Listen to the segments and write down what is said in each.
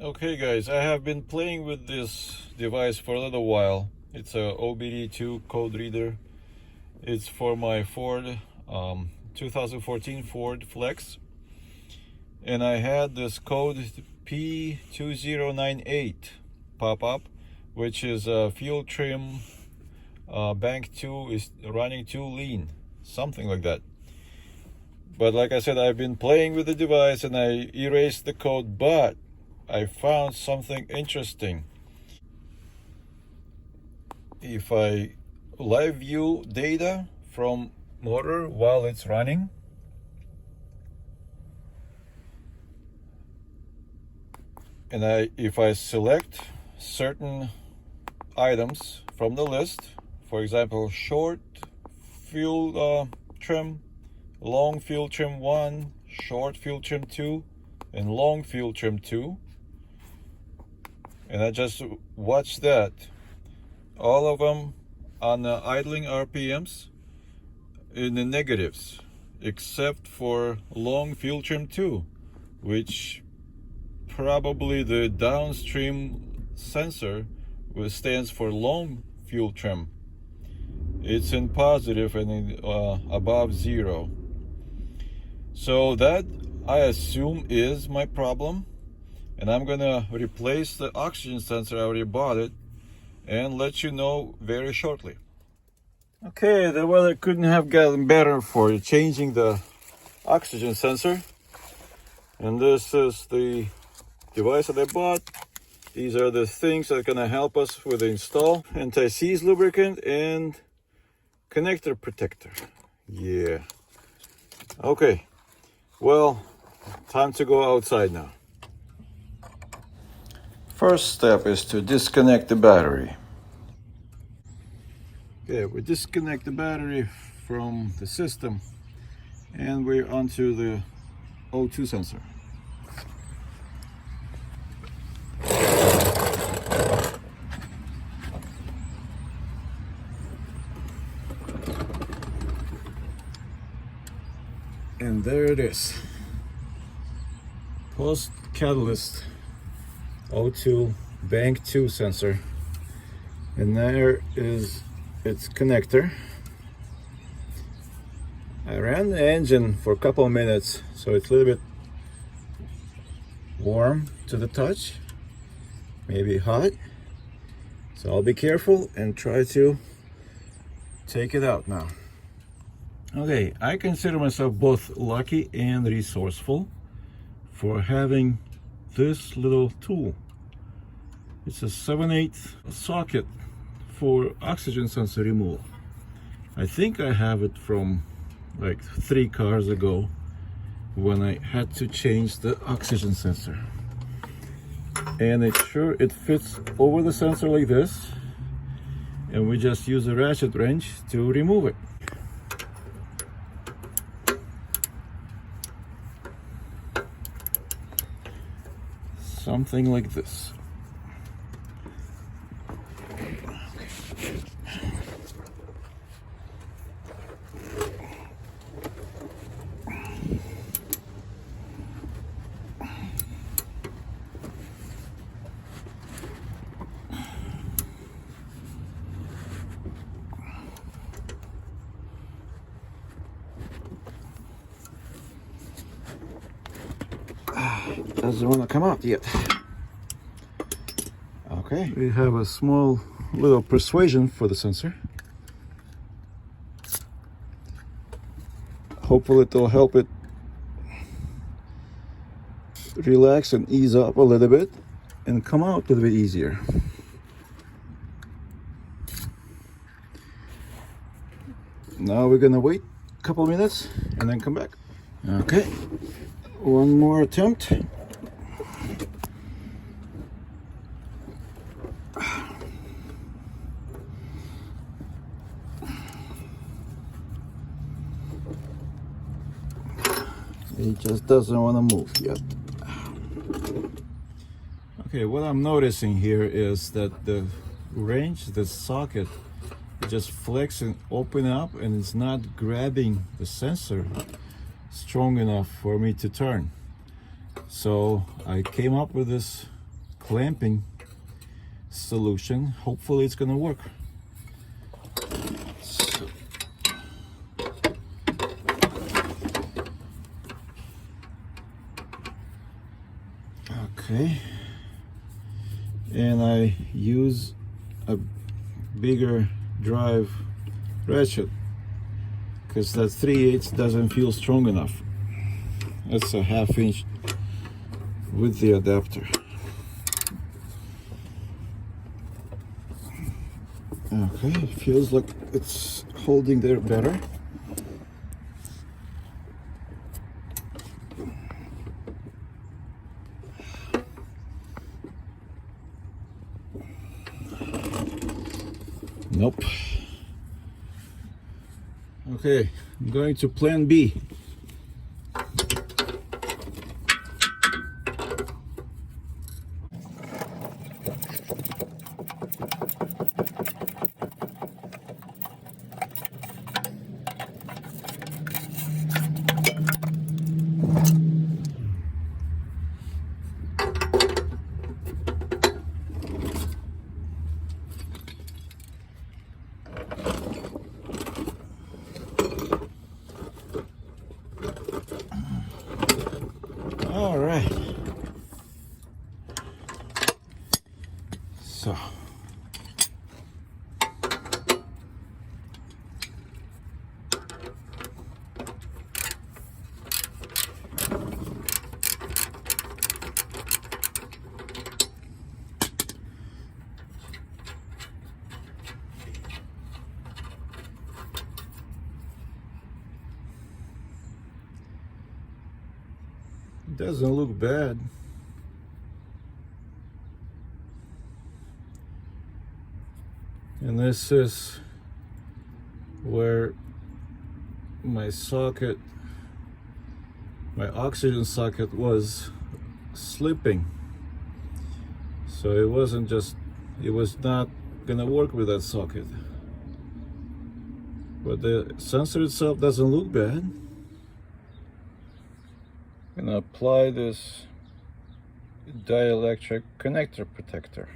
Okay guys, I have been playing with this device for a little while. It's a OBD2 code reader. It's for my Ford 2014 Ford Flex. And I had this code P2098 pop up, which is fuel trim bank 2 is running too lean, something like that. But like I said, I've been playing with the device and I erased the code, but I found something interesting. If I live view data from motor while it's running, and if I select certain items from the list, for example, short fuel trim, long fuel trim 1, short fuel trim 2, and long fuel trim 2, and I just watch that, all of them on the idling RPMs in the negatives, except for long fuel trim 2, which probably the downstream sensor stands for long fuel trim. It's in positive and above 0. So that, I assume, is my problem, and I'm gonna replace the oxygen sensor. I already bought it, and let you know very shortly. Okay, the weather couldn't have gotten better for changing the oxygen sensor. And this is the device that I bought. These are the things that are gonna help us with the install. Anti-seize lubricant and connector protector. Yeah. Okay, well, time to go outside now. First step is to disconnect the battery. Okay, we disconnect the battery from the system and we're onto the O2 sensor. And there it is. Post catalyst O2 bank 2 sensor. And there is its connector. I ran the engine for a couple of minutes, so it's a little bit warm to the touch, maybe hot. So I'll be careful and try to take it out now. Okay, I consider myself both lucky and resourceful for having this little tool. It's a 7/8 socket for oxygen sensor removal. I think I have it from like 3 cars ago when I had to change the oxygen sensor. And it fits over the sensor like this, and we just use a ratchet wrench to remove it. Something like this. Doesn't want to come out yet. Okay, we have a small little persuasion for the sensor. Hopefully it'll help it relax and ease up a little bit and come out a little bit easier. Now we're gonna wait a couple of minutes and then come back. Okay, one more attempt. It just doesn't want to move yet. Okay, what I'm noticing here is that the wrench, the socket, just flex and open up, and it's not grabbing the sensor strong enough for me to turn. So I came up with this clamping solution. Hopefully it's gonna work. So, okay, and I use a bigger drive ratchet because that 3/8 doesn't feel strong enough. That's a 1/2 inch with the adapter. Okay, it feels like it's holding there better. Nope. Okay, I'm going to plan B. All right. So. Doesn't look bad. And this is where my socket, my oxygen socket, was slipping. So it wasn't just, it was not gonna work with that socket. But the sensor itself doesn't look bad. I'm gonna apply this dielectric connector protector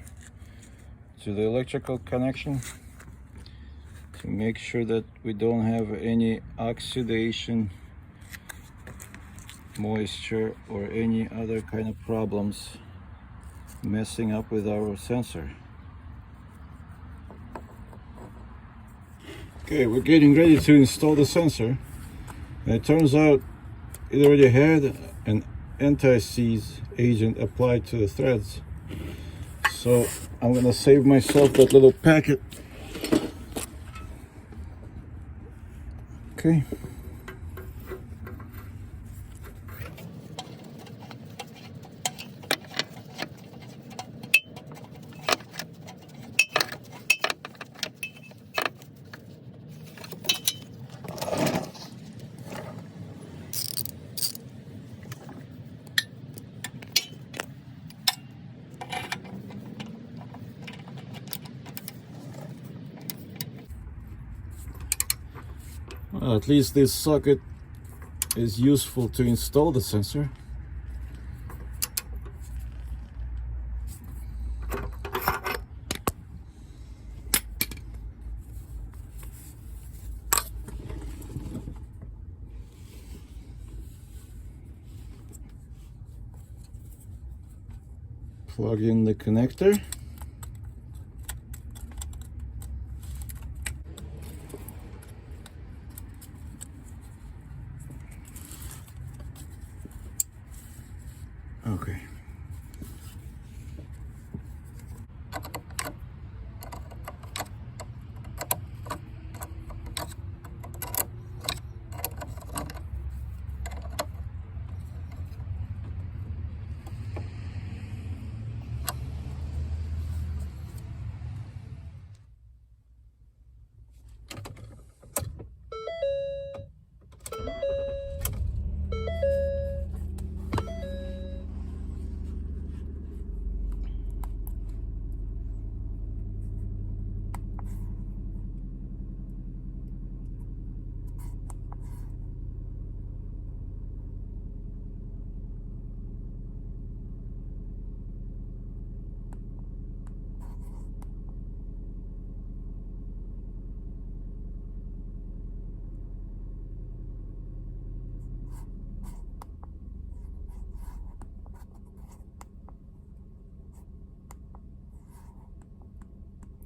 to the electrical connection to make sure that we don't have any oxidation, moisture, or any other kind of problems messing up with our sensor. Okay, we're getting ready to install the sensor, and it turns out it already had an anti-seize agent applied to the threads. So I'm gonna save myself that little packet. Okay. Well, at least this socket is useful to install the sensor. Plug in the connector. Okay.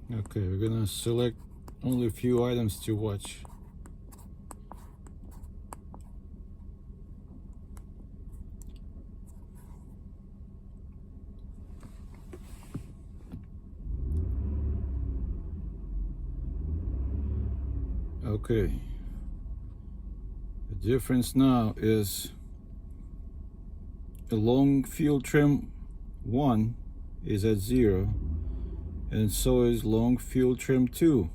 Okay, we're gonna select only a few items to watch. Okay, the difference now is a long field trim 1 is at 0, and so is long field trim 2.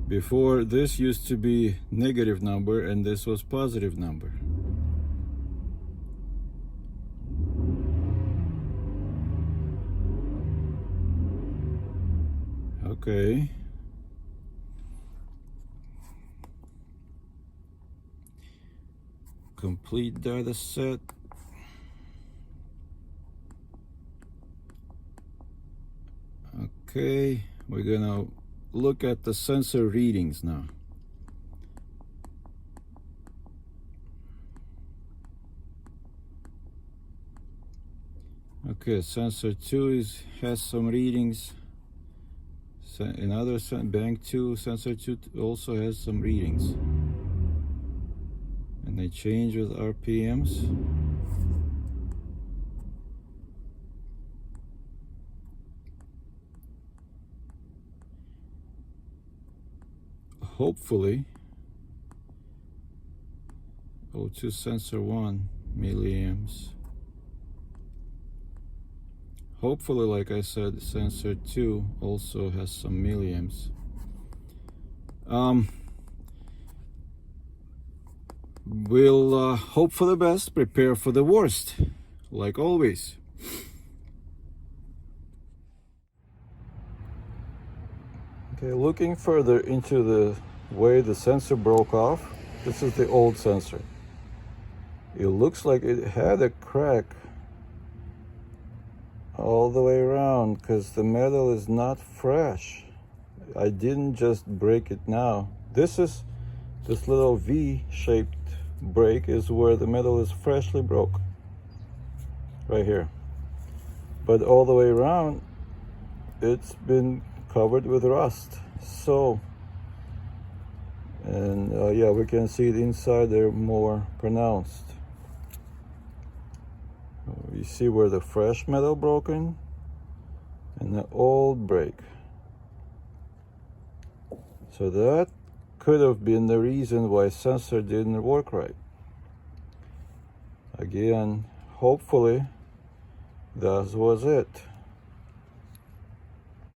Before, this used to be negative number and this was positive number. Okay. Complete data set. Okay, we're gonna look at the sensor readings now. Okay, sensor 2 has some readings. Another bank 2, sensor 2 also has some readings. And they change with RPMs. Hopefully, O2 sensor 1 milliamps. Hopefully, like I said, sensor 2 also has some milliamps. We'll hope for the best, prepare for the worst, like always. Okay, looking further into the way the sensor broke off, this is the old sensor. It looks like it had a crack all the way around because the metal is not fresh. I didn't just break it now. This little V-shaped break is where the metal is freshly broke, right here. But all the way around, it's been covered with rust. So, and yeah, we can see it inside there more pronounced. You see where the fresh metal broken and the old break. So that could have been the reason why sensor didn't work right. Again, hopefully that was it.